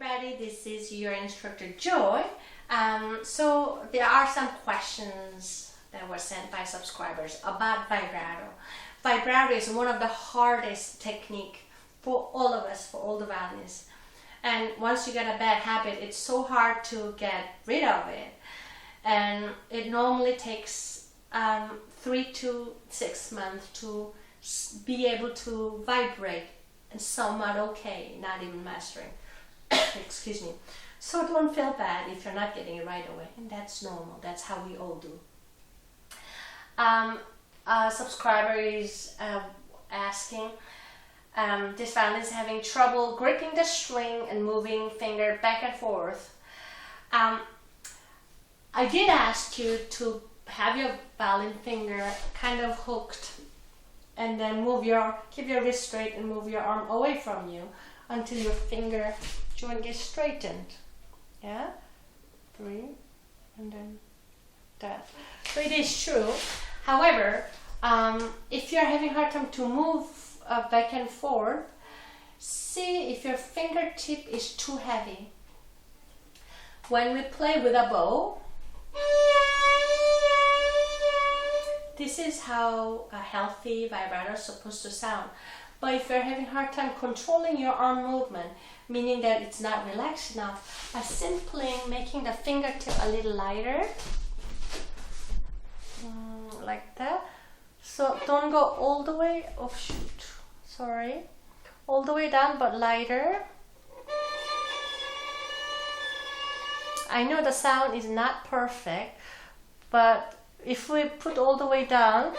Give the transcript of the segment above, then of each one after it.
everybody, this is your instructor Joy. So there are some questions that were sent by subscribers about vibrato. Vibrato is one of the hardest technique for all of us, for all the violinists. And once you get a bad habit, it's so hard to get rid of it. And it normally takes 3 to 6 months to be able to vibrate and somewhat okay, not even mastering. Excuse me. So don't feel bad if you're not getting it right away, and that's normal. That's how we all do. A subscriber is asking, this violin is having trouble gripping the string and moving finger back and forth. I did ask you to have your violin finger kind of hooked and then keep your wrist straight and move your arm away from you until your finger joint gets straightened. Yeah? 3 and then that. So it is true. However, if you're having a hard time to move back and forth, see if your fingertip is too heavy. When we play with a bow, this is how a healthy vibrato is supposed to sound. But if you're having a hard time controlling your arm movement, meaning that it's not relaxed enough, by simply making the fingertip a little lighter, like that. So don't go all the way, all the way down, but lighter. I know the sound is not perfect, but if we put all the way down,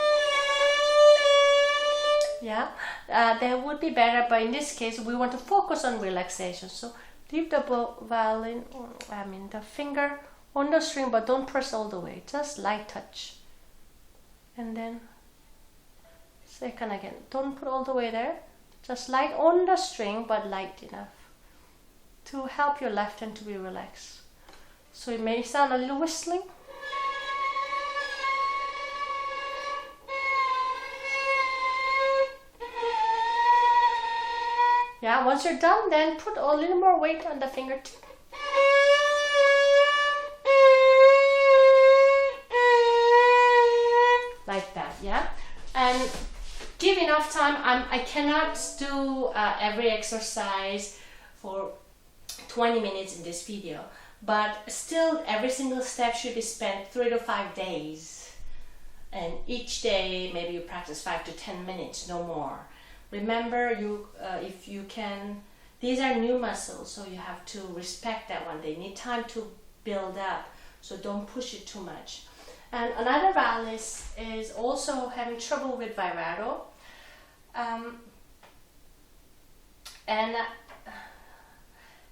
yeah, that would be better. But in this case, we want to focus on relaxation. So leave the the finger on the string, but don't press all the way. Just light touch. And then second again. Don't put all the way there. Just light on the string, but light enough to help your left hand to be relaxed. So it may sound a little whistling. Yeah, once you're done, then put a little more weight on the fingertip. Like that, yeah? And give enough time. I cannot do every exercise for 20 minutes in this video, but still every single step should be spent 3 to 5 days. And each day, maybe you practice 5 to 10 minutes, no more. Remember, if you can, these are new muscles, so you have to respect that one. They need time to build up, so don't push it too much. And another violinist is also having trouble with vibrato.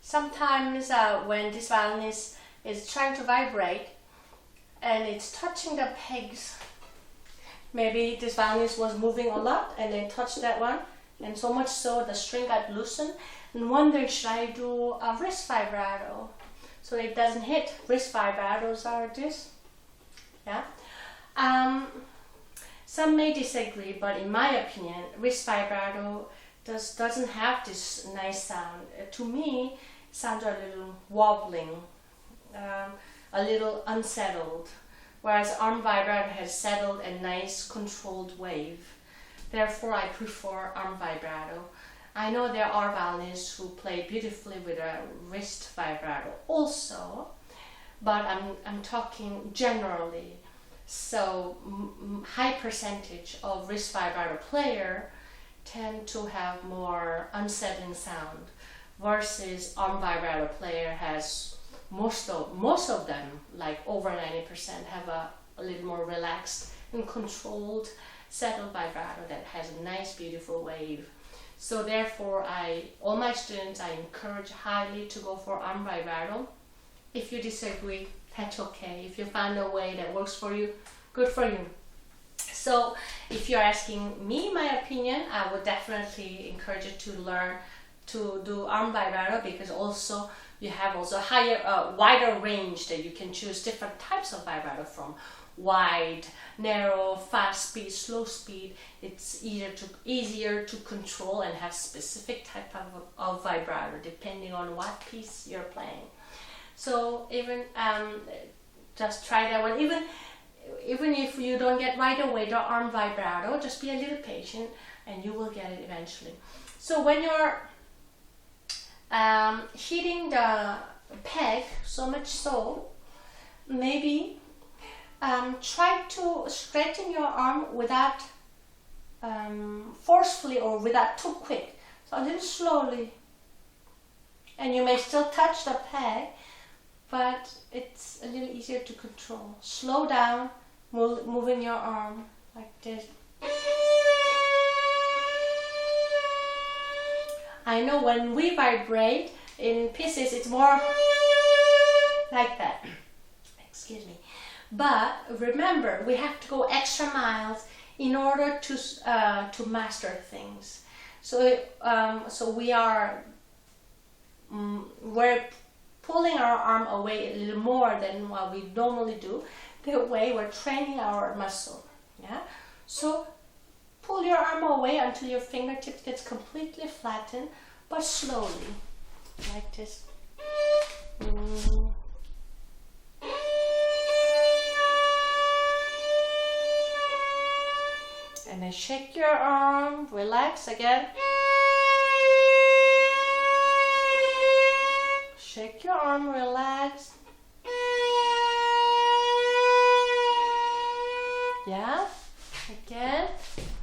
Sometimes when this violinist is trying to vibrate and it's touching the pegs, maybe this violinist was moving a lot and then touched that one, and so much so the string got loosened, and wondering, should I do a wrist vibrato so it doesn't hit? Wrist vibratos are this. Yeah. Some may disagree, but in my opinion, wrist vibrato doesn't have this nice sound. To me, it sounds a little wobbling, a little unsettled, whereas arm vibrato has settled and nice controlled wave. Therefore, I prefer arm vibrato. I know there are violinists who play beautifully with a wrist vibrato also, but I'm talking generally. So high percentage of wrist vibrato player tend to have more unsettling sound, versus arm vibrato player has most of them, like over 90%, have a little more relaxed and controlled, settled vibrato that has a nice, beautiful wave. So therefore, all my students, I encourage highly to go for arm vibrato. If you disagree, that's okay. If you find a way that works for you, good for you. So if you're asking me my opinion, I would definitely encourage you to learn to do arm vibrato, because also you have also wider range that you can choose different types of vibrato from. wide, narrow, fast speed, slow speed. It's easier to control and have specific type of vibrato depending on what piece you're playing. So even just try that one. Even if you don't get right away the arm vibrato, just be a little patient and you will get it eventually. So when you're hitting the peg, so much so, maybe try to straighten your arm without forcefully or without too quick. So a little slowly. And you may still touch the peg, but it's a little easier to control. Slow down, moving your arm like this. I know when we vibrate in pieces, it's more like that. Excuse me. But remember, we have to go extra miles in order to master things. So we're pulling our arm away a little more than what we normally do. The way we're training our muscle. Yeah. So pull your arm away until your fingertips gets completely flattened, but slowly, like this. And then shake your arm, relax again. Shake your arm, relax. Yeah, again.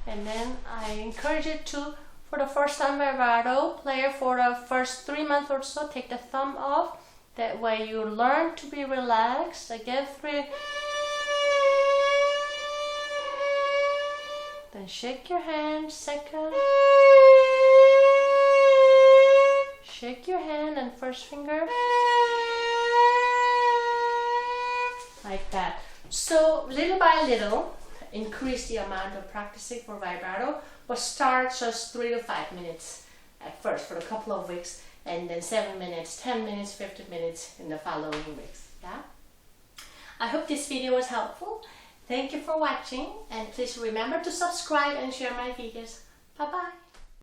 And then I encourage you to, for the first time vibrato player, for the first 3 months or so, take the thumb off. That way you learn to be relaxed. Again, 3. Then shake your hand, second. Shake your hand and first finger. Like that. So little by little, increase the amount of practicing for vibrato, but start just 3 to 5 minutes at first for a couple of weeks, and then 7 minutes, 10 minutes, 15 minutes in the following weeks. Yeah. I hope this video was helpful. Thank you for watching, and please remember to subscribe and share my videos. Bye bye.